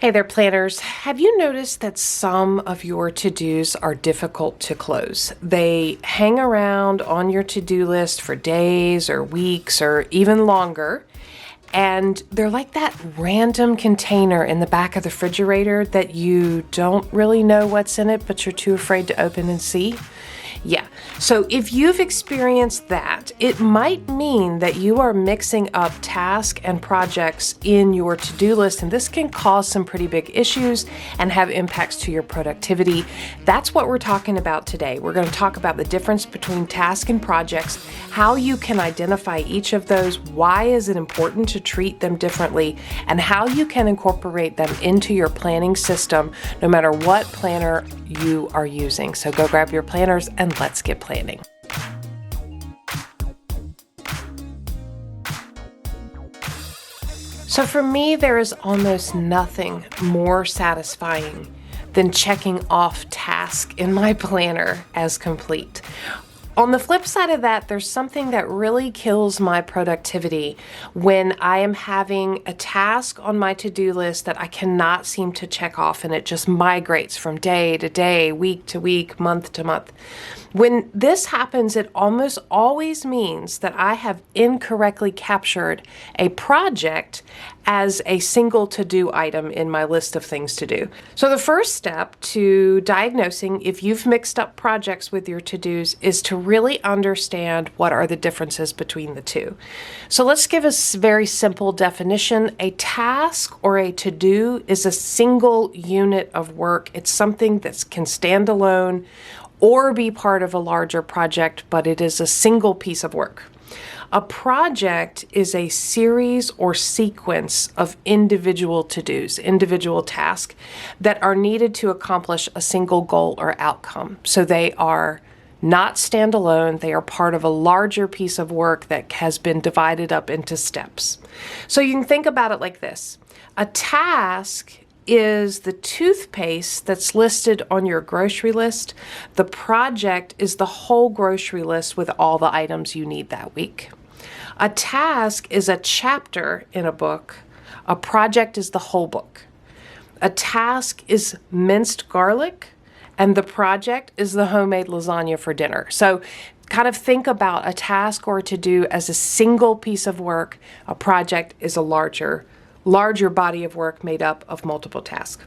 Hey there, planners. Have you noticed that some of your to-dos are difficult to close? They hang around on your to-do list for days or weeks or even longer, and they're like that random container in the back of the refrigerator that you don't really know what's in it, but you're too afraid to open and see? Yeah, so if you've experienced that, it might mean that you are mixing up tasks and projects in your to-do list, and this can cause some pretty big issues and have impacts to your productivity. That's what we're talking about today. We're going to talk about the difference between tasks and projects, how you can identify each of those, why is it important to treat them differently, and how you can incorporate them into your planning system no matter what planner you are using. So go grab your planners and let's get planning. So for me, there is almost nothing more satisfying than checking off tasks in my planner as complete. On the flip side of that, there's something that really kills my productivity when I am having a task on my to-do list that I cannot seem to check off, and it just migrates from day to day, week to week, month to month. When this happens, it almost always means that I have incorrectly captured a project as a single to-do item in my list of things to do. So the first step to diagnosing if you've mixed up projects with your to-dos is to really understand what are the differences between the two. So let's give a very simple definition. A task or a to-do is a single unit of work. It's something that can stand alone or be part of a larger project, but it is a single piece of work. A project is a series or sequence of individual to-dos, individual tasks that are needed to accomplish a single goal or outcome. So they are not standalone, they are part of a larger piece of work that has been divided up into steps. So you can think about it like this. A task is the toothpaste that's listed on your grocery list. The project is the whole grocery list with all the items you need that week. A task is a chapter in a book. A project is the whole book. A task is minced garlic, and the project is the homemade lasagna for dinner. So kind of think about a task or a to-do as a single piece of work. A project is a larger body of work made up of multiple tasks.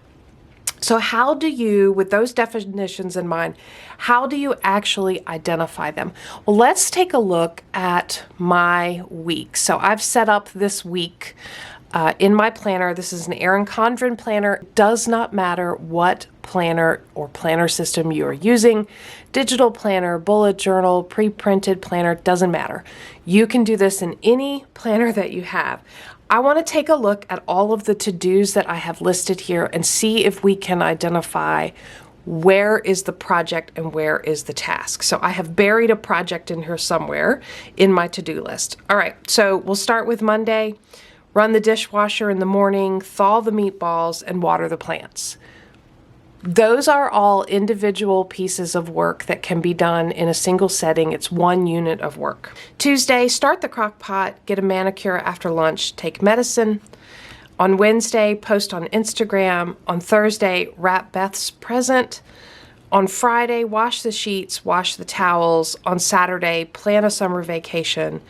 So how do you, with those definitions in mind, how do you actually identify them? Well, let's take a look at my week. So I've set up this week in my planner. This is an Erin Condren planner. It does not matter what planner or planner system you are using. Digital planner, bullet journal, pre-printed planner, doesn't matter. You can do this in any planner that you have. I want to take a look at all of the to-dos that I have listed here and see if we can identify where is the project and where is the task. So I have buried a project in here somewhere in my to-do list. All right, so we'll start with Monday. Run the dishwasher in the morning, thaw the meatballs, and water the plants. Those are all individual pieces of work that can be done in a single setting. It's one unit of work. Tuesday, start the crock pot, get a manicure after lunch, take medicine. On Wednesday, post on Instagram. On Thursday, wrap Beth's present. On Friday, wash the sheets, wash the towels. On Saturday, plan a summer vacation,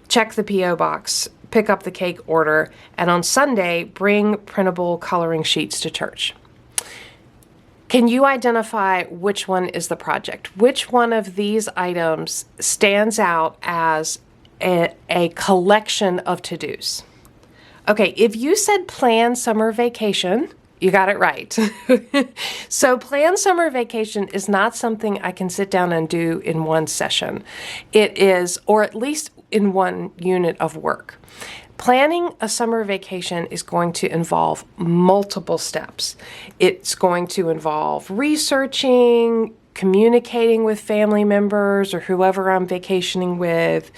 check the P.O. box, pick up the cake order. And on Sunday, bring printable coloring sheets to church. Can you identify which one is the project? Which one of these items stands out as a collection of to-dos? Okay, if you said plan summer vacation, you got it right. So plan summer vacation is not something I can sit down and do in one session. It is, or at least in one unit of work. Planning a summer vacation is going to involve multiple steps. It's going to involve researching, communicating with family members or whoever I'm vacationing with,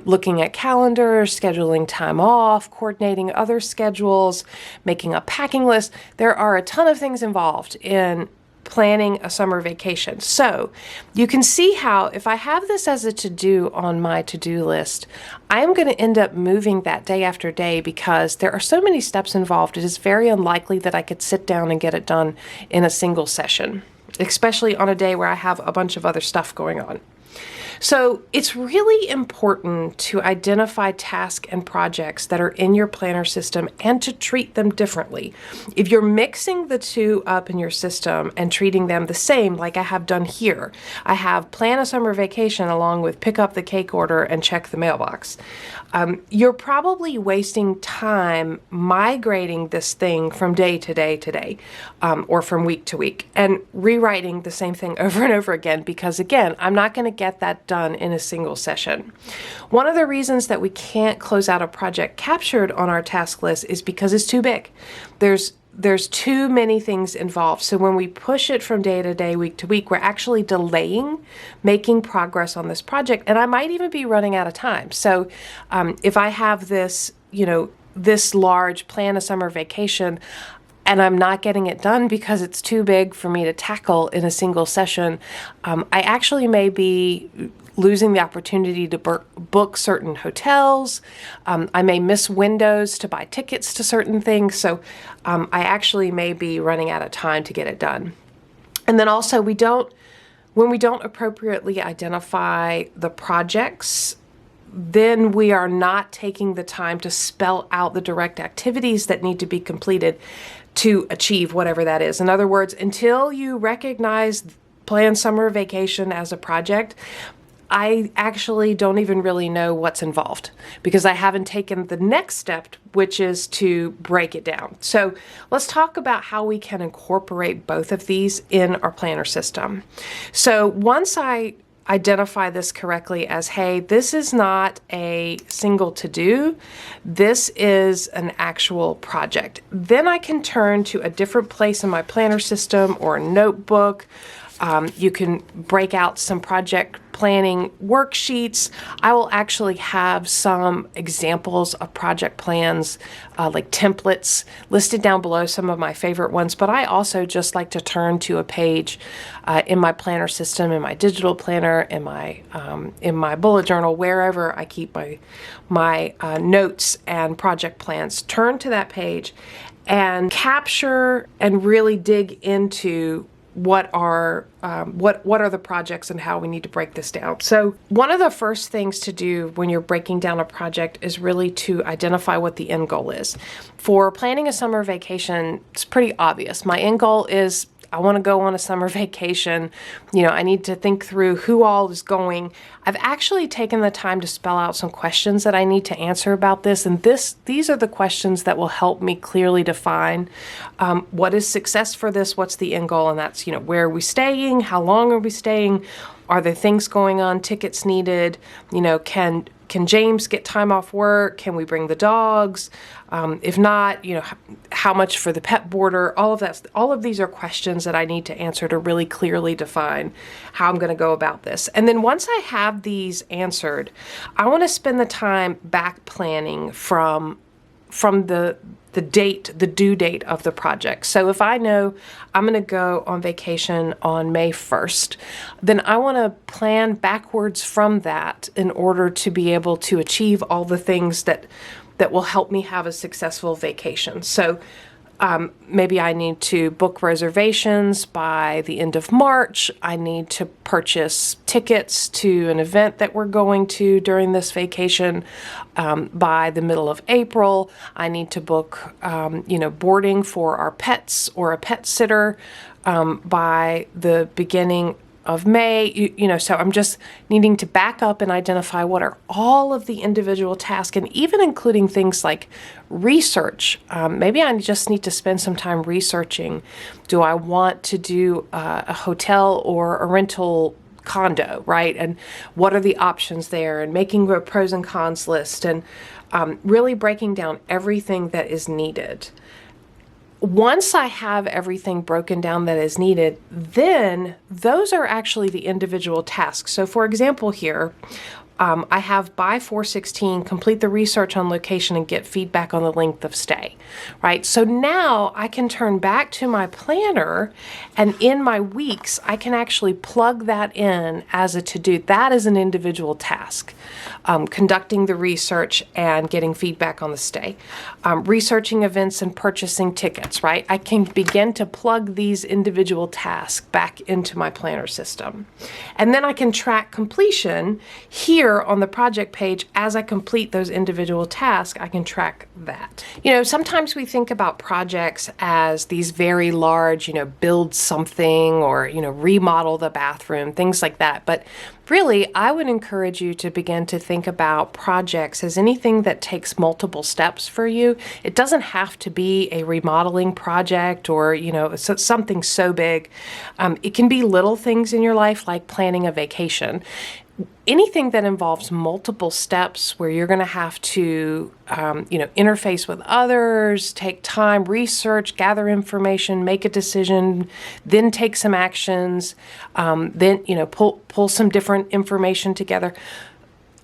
looking at calendars, scheduling time off, coordinating other schedules, making a packing list. There are a ton of things involved in planning a summer vacation. So you can see how if I have this as a to-do on my to-do list, I am going to end up moving that day after day because there are so many steps involved. It is very unlikely that I could sit down and get it done in a single session, especially on a day where I have a bunch of other stuff going on. So it's really important to identify tasks and projects that are in your planner system and to treat them differently. If you're mixing the two up in your system and treating them the same, like I have done here, I have plan a summer vacation along with pick up the cake order and check the mailbox. You're probably wasting time migrating this thing from day to day to day, or from week to week, and rewriting the same thing over and over again because, again, I'm not going to get that done in a single session. One of the reasons that we can't close out a project captured on our task list is because it's too big. There's too many things involved. So when we push it from day to day, week to week, we're actually delaying making progress on this project. And I might even be running out of time. So if I have this, this large plan a summer vacation, and I'm not getting it done because it's too big for me to tackle in a single session, I actually may be losing the opportunity to book certain hotels. I may miss windows to buy tickets to certain things. So I actually may be running out of time to get it done. And then also when we don't appropriately identify the projects, then we are not taking the time to spell out the direct activities that need to be completed to achieve whatever that is. In other words, until you recognize plan summer vacation as a project, I actually don't even really know what's involved because I haven't taken the next step, which is to break it down. So let's talk about how we can incorporate both of these in our planner system. So once I identify this correctly as, hey, this is not a single to-do, this is an actual project, then I can turn to a different place in my planner system or a notebook. You can break out some project planning worksheets. I will actually have some examples of project plans, like templates, listed down below, some of my favorite ones, but I also just like to turn to a page in my planner system, in my digital planner, in my bullet journal, wherever I keep my notes and project plans. Turn to that page and capture and really dig into what are the projects and how we need to break this down. So one of the first things to do when you're breaking down a project is really to identify what the end goal is. For planning a summer vacation, it's pretty obvious. My end goal is I want to go on a summer vacation. I need to think through who all is going. I've actually taken the time to spell out some questions that I need to answer about this. And these are the questions that will help me clearly define what is success for this, what's the end goal, and that's, where are we staying? How long are we staying? Are there things going on, tickets needed? Can James get time off work? Can we bring the dogs? If not, how much for the pet boarder? All of these are questions that I need to answer to really clearly define how I'm going to go about this. And then once I have these answered, I want to spend the time back planning from the due date of the project. So if I know I'm going to go on vacation on May 1st, then I want to plan backwards from that in order to be able to achieve all the things that will help me have a successful vacation. So maybe I need to book reservations by the end of March. I need to purchase tickets to an event that we're going to during this vacation by the middle of April. I need to book, boarding for our pets or a pet sitter by the beginning of May, so I'm just needing to back up and identify what are all of the individual tasks, and even including things like research. Maybe I just need to spend some time researching. Do I want to do a hotel or a rental condo, right? And what are the options there, and making a pros and cons list, and really breaking down everything that is needed. Once I have everything broken down that is needed, then those are actually the individual tasks. So for example here, I have by 4/16 complete the research on location and get feedback on the length of stay, right? So now I can turn back to my planner, and in my weeks, I can actually plug that in as a to-do. That is an individual task. Conducting the research and getting feedback on the stay. Researching events and purchasing tickets, right? I can begin to plug these individual tasks back into my planner system. And then I can track completion here on the project page. As I complete those individual tasks, I can track that. You know, sometimes we think about projects as these very large, build something or, remodel the bathroom, things like that. But really, I would encourage you to begin to think about projects as anything that takes multiple steps for you. It doesn't have to be a remodeling project or, something so big. It can be little things in your life like planning a vacation. Anything that involves multiple steps where you're going to have to, interface with others, take time, research, gather information, make a decision, then take some actions, then, pull some different information together.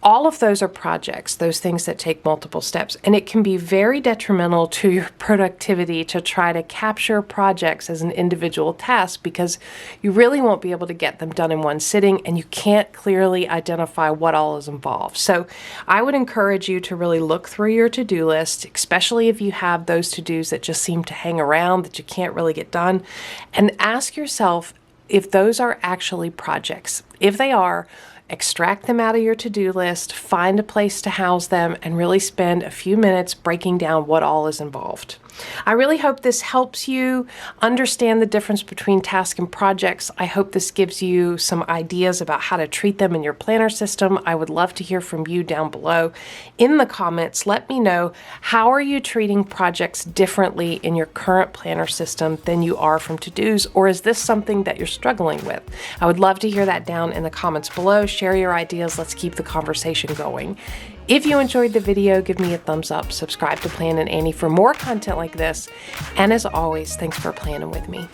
All of those are projects, those things that take multiple steps, and it can be very detrimental to your productivity to try to capture projects as an individual task because you really won't be able to get them done in one sitting and you can't clearly identify what all is involved. So I would encourage you to really look through your to-do list, especially if you have those to-dos that just seem to hang around that you can't really get done, and ask yourself if those are actually projects. If they are, extract them out of your to-do list, find a place to house them, and really spend a few minutes breaking down what all is involved. I really hope this helps you understand the difference between tasks and projects. I hope this gives you some ideas about how to treat them in your planner system. I would love to hear from you down below. In the comments, let me know, how are you treating projects differently in your current planner system than you are from to-dos, or is this something that you're struggling with? I would love to hear that down in the comments below. Share your ideas. Let's keep the conversation going. If you enjoyed the video, give me a thumbs up, subscribe to Planning Annie for more content like this, and as always, thanks for planning with me.